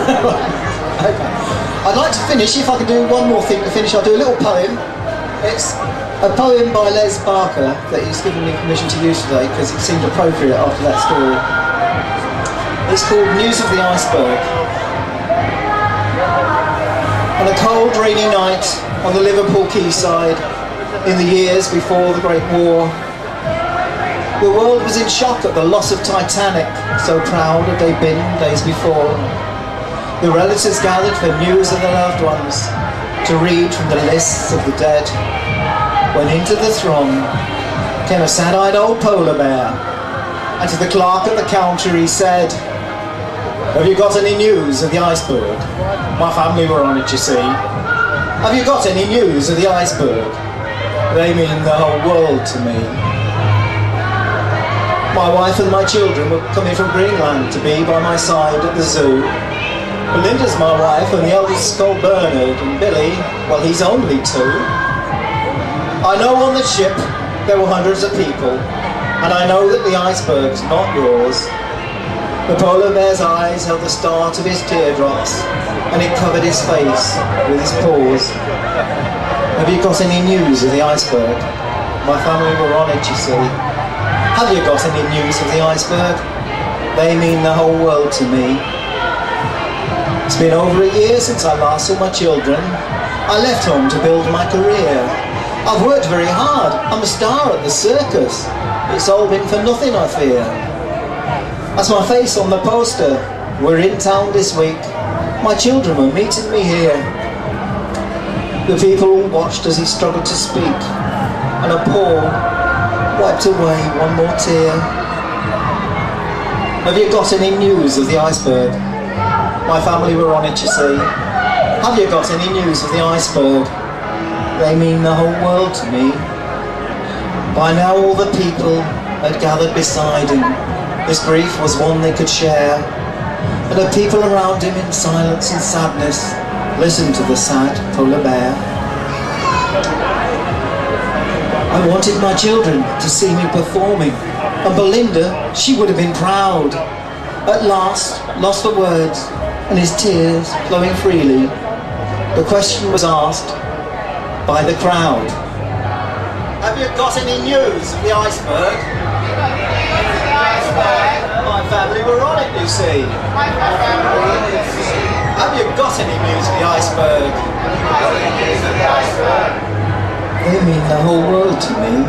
Okay. I'd like to finish, if I could do one more thing to finish, I'll do a little poem. It's a poem by Les Barker that he's given me permission to use today because it seemed appropriate after that story. It's called News of the Iceberg. On a cold, rainy night on the Liverpool quayside, in the years before the Great War, the world was in shock at the loss of Titanic, so proud had they been days before. The relatives gathered for news of their loved ones, to read from the lists of the dead, when into the throng came a sad-eyed old polar bear, and to the clerk at the counter he said, "Have you got any news of the iceberg? My family were on it, you see. Have you got any news of the iceberg? They mean the whole world to me." My wife and my children were coming from Greenland to be by my side at the zoo. Belinda's my wife, and the eldest is called Bernard, and Billy, well, he's only 2. I know on the ship there were hundreds of people, and I know that the iceberg's not yours. The polar bear's eyes held the start of his teardrops, and it covered his face with his paws. Have you got any news of the iceberg? My family were on it, you see. Have you got any news of the iceberg? They mean the whole world to me. It's been over a year since I last saw my children. I left home to build my career. I've worked very hard. I'm a star at the circus. It's all been for nothing, I fear. That's my face on the poster. We're in town this week. My children were meeting me here. The people watched as he struggled to speak, and a paw wiped away one more tear. Have you got any news of the iceberg? My family were on it, you see. Have you got any news of the iceberg? They mean the whole world to me. By now all the people had gathered beside him. His grief was one they could share, and the people around him in silence and sadness listened to the sad polar bear. I wanted my children to see me performing, and Belinda, she would have been proud. At last, lost for words, and his tears flowing freely, the question was asked by the crowd. Have you got any news of the iceberg? My family were on it, you see. Have you got any news of the iceberg? They mean the whole world to me.